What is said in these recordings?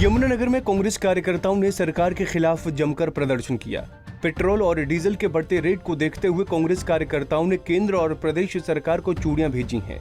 यमुनानगर में कांग्रेस कार्यकर्ताओं ने सरकार के खिलाफ जमकर प्रदर्शन किया। पेट्रोल और डीजल के बढ़ते रेट को देखते हुए कांग्रेस कार्यकर्ताओं ने केंद्र और प्रदेश सरकार को चूड़ियां भेजी हैं।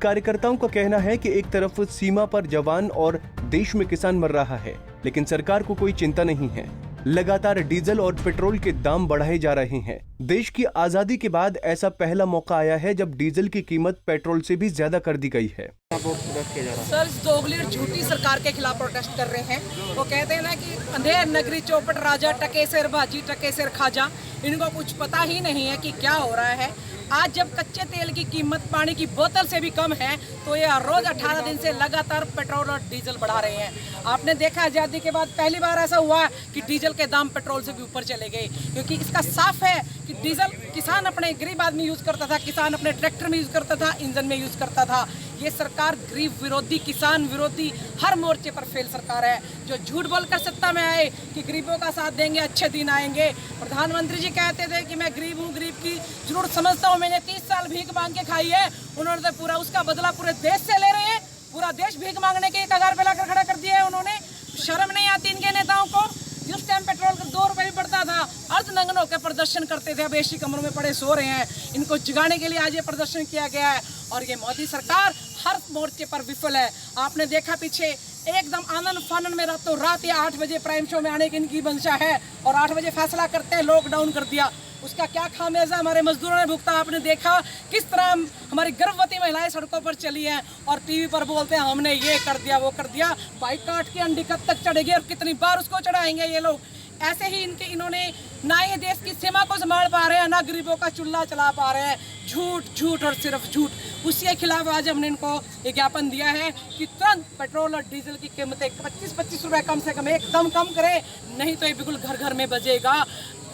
कार्यकर्ताओं का कहना है कि एक तरफ सीमा पर जवान और देश में किसान मर रहा है, लेकिन सरकार को कोई चिंता नहीं है। लगातार डीजल और पेट्रोल के दाम बढ़ाए जा रहे हैं। देश की आजादी के बाद ऐसा पहला मौका आया है जब डीजल की कीमत पेट्रोल से भी ज्यादा कर दी गई है। सर दोगली और झूठी सरकार के खिलाफ प्रोटेस्ट कर रहे हैं। वो कहते हैं ना कि अंधेर नगरी चौपट राजा, टके सिर भाजी टके सिर खाजा। इनको कुछ पता ही नहीं है कि क्या हो रहा है। आज जब कच्चे तेल की कीमत पानी की बोतल से भी कम है, तो ये रोज 18 दिन से लगातार पेट्रोल और डीजल बढ़ा रहे हैं। आपने देखा आज़ादी के बाद पहली बार ऐसा हुआ कि डीजल के दाम पेट्रोल से भी ऊपर चले गए, क्योंकि इसका साफ है कि डीजल किसान अपने गरीब आदमी यूज करता था, किसान अपने ट्रैक्टर में यूज करता था, इंजन में यूज करता था। ये सरकार गरीब विरोधी, किसान विरोधी, हर मोर्चे पर फेल सरकार है, जो झूठ बोलकर सत्ता में आए कि गरीबों का साथ देंगे, अच्छे दिन आएंगे। प्रधानमंत्री जी कहते थे कि मैं गरीब हूँ, गरीब की जरूरत समझता हूँ। मैंने 30 साल भीख मांग के खाई है। उन्होंने तो पूरा उसका बदला पूरे देश से ले रहे हैं। पूरा देश भीख मांगने के कगार पे लाकर खड़ा कर दिया है उन्होंने। शर्म नहीं आती इनके नेताओं को। जिस टाइम पेट्रोल का 2 रुपये भी बढ़ता था, अर्धनग्न होकर प्रदर्शन करते थे, अब एसी कमरों में पड़े सो रहे हैं। इनको जगाने के लिए आज ये प्रदर्शन किया गया है। और ये मोदी सरकार हर मोर्चे पर विफल है। आपने देखा पीछे एकदम आनंद फानन में रातों रात या 8 बजे प्राइम शो में आने की इनकी मंशा है, और 8 बजे फैसला करते हैं लॉकडाउन कर दिया। उसका क्या खामियाजा हमारे मजदूरों ने भुगता। आपने देखा किस तरह हमारी गर्भवती महिलाएं सड़कों पर चली हैं और टीवी पर बोलते हैं हमने ये कर दिया, वो कर दिया। बाइकाट की अंडी कब तक चढ़ेगी और कितनी बार उसको चढ़ाएंगे ये लोग। ऐसे ही इन्होंने ना ये देश की सीमा को संभाल पा रहे हैं, ना गरीबों का चूल्हा चला पा रहे हैं। झूठ झूठ और सिर्फ झूठ। उसी के खिलाफ आज हमने इनको एक ज्ञापन दिया है कि तुरंत पेट्रोल और डीजल की कीमतें 25-25 रुपए कम से कम एकदम कम करे, नहीं तो ये बिल्कुल घर घर में बजेगा।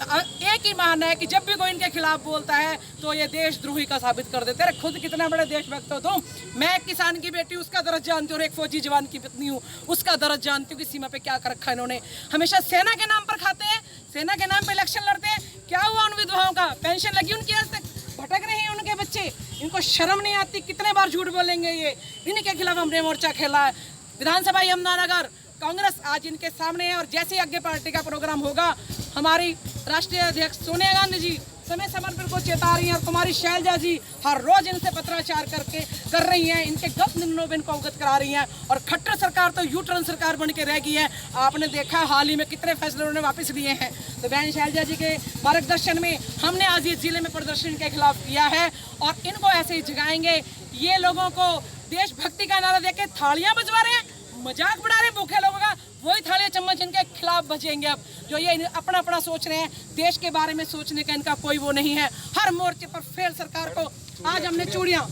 एक ही मानना है कि जब भी कोई इनके खिलाफ बोलता है तो ये देशद्रोही का साबित कर देते हैं। खुद कितना बड़े देशभक्त हो तुम। मैं किसान की बेटी उसका दर्द जानती हूँ, और एक फौजी जवान की पत्नी हूँ उसका दर्द जानती हूँ कि सीमा पे क्या कर रखा है इन्होंने। हमेशा सेना के नाम पर खाते हैं, सेना के नाम पर इलेक्शन लड़ते हैं। क्या हुआ उन विधवाओं का? पेंशन लगी उनकी आज तक? भटक रहे हैं उनके बच्चे। इनको शर्म नहीं आती? कितने बार झूठ बोलेंगे ये। इनके खिलाफ हमने मोर्चा खेला है। विधानसभा यमुनानगर कांग्रेस आज इनके सामने है, और जैसे ही आगे पार्टी का प्रोग्राम होगा, हमारी राष्ट्रीय अध्यक्ष सोनिया गांधी जी समय समय पर को चेता रही हैं, और कुमारी शैलजा जी हर रोज इनसे पत्राचार कर रही हैं, इनके गलत निर्णयों में इनको अवगत करा रही हैं। और खट्टर सरकार तो यू टर्न सरकार बन के रह गई है। आपने देखा हाल ही में कितने फैसले उन्होंने वापस लिए हैं। तो बहन शैलजा जी के मार्गदर्शन में हमने आज ये जिले में प्रदर्शन के खिलाफ किया है, और इनको ऐसे ही जगाएंगे। ये लोगों को देशभक्ति का नारा देके थालियां बजवा रहे हैं, मजाक बना रहे भूखे लोगों का, वही थालियां चम्मच इनके खिलाफ बजेंगे। अब जो ये अपना अपना सोच रहे हैं, देश के बारे में सोचने का इनका कोई वो नहीं है। हर मोर्चे पर फेल सरकार को आज हमने चूड़ियां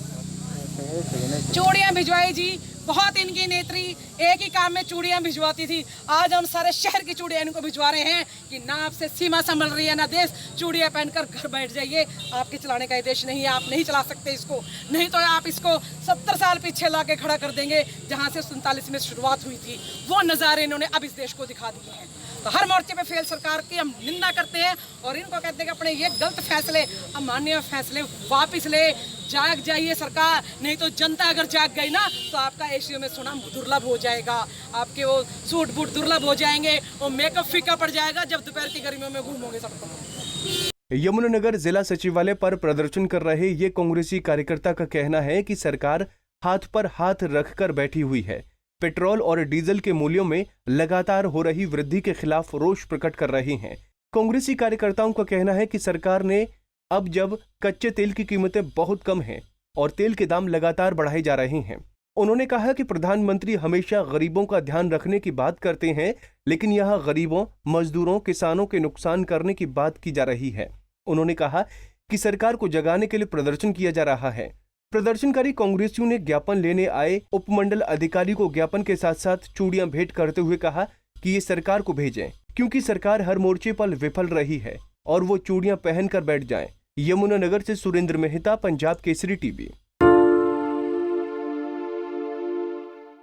भिजवाई जी। बहुत इनकी नेत्री एक ही काम में चूड़ियां भिजवाती थी। आज हम सारे शहर की चूड़ियां इनको भिजवा रहे हैं कि ना आपसे सीमा संभल रही है ना देश। चूड़ियां पहनकर घर बैठ जाइए। आपके चलाने का देश नहीं है, आप नहीं चला सकते इसको। नहीं तो आप इसको 70 साल पीछे ला के खड़ा कर देंगे, जहां से 47 में शुरुआत हुई थी। वो नज़ारे इन्होंने अब इस देश को दिखा दिए हैं। तो हर मोर्चे पे फेल सरकार की हम निंदा करते हैं, और इनको कहते हैं कि अपने ये गलत फैसले, अमान्य फैसले वापिस ले। जाग जाइए सरकार, नहीं तो जनता अगर जाग गई ना तो आपका एशियो में सोना दुर्लभ हो जाएगा, आपके वो सूट बूट दुर्लभ हो जाएंगे, और मेकअप फीका पड़ जाएगा जब दोपहर की गर्मियों में घूमोगे सड़कों में। यमुनानगर जिला सचिवालय पर प्रदर्शन कर रहे ये कांग्रेसी कार्यकर्ता का कहना है कि सरकार हाथ पर हाथ रखकर बैठी हुई है। पेट्रोल और डीजल के मूल्यों में लगातार हो रही वृद्धि के खिलाफ रोष प्रकट कर रहे हैं। कांग्रेसी कार्यकर्ताओं का कहना है कि सरकार ने अब जब कच्चे तेल की कीमतें बहुत कम हैं और तेल के दाम लगातार बढ़ाए जा रहे हैं, उन्होंने कहा कि प्रधानमंत्री हमेशा गरीबों का ध्यान रखने की बात करते हैं, लेकिन यहाँ गरीबों, मजदूरों, किसानों के नुकसान करने की बात की जा रही है। उन्होंने कहा कि सरकार को जगाने के लिए प्रदर्शन किया जा रहा है। प्रदर्शनकारी कांग्रेसियों ने ज्ञापन लेने आए उपमंडल अधिकारी को ज्ञापन के साथ साथ चूड़ियां भेंट करते हुए कहा कि ये सरकार को भेजें, क्योंकि सरकार हर मोर्चे पर विफल रही है और वो चूड़ियां पहनकर बैठ जाएं। यमुनानगर से सुरेंद्र मेहता, पंजाब केसरी टीवी।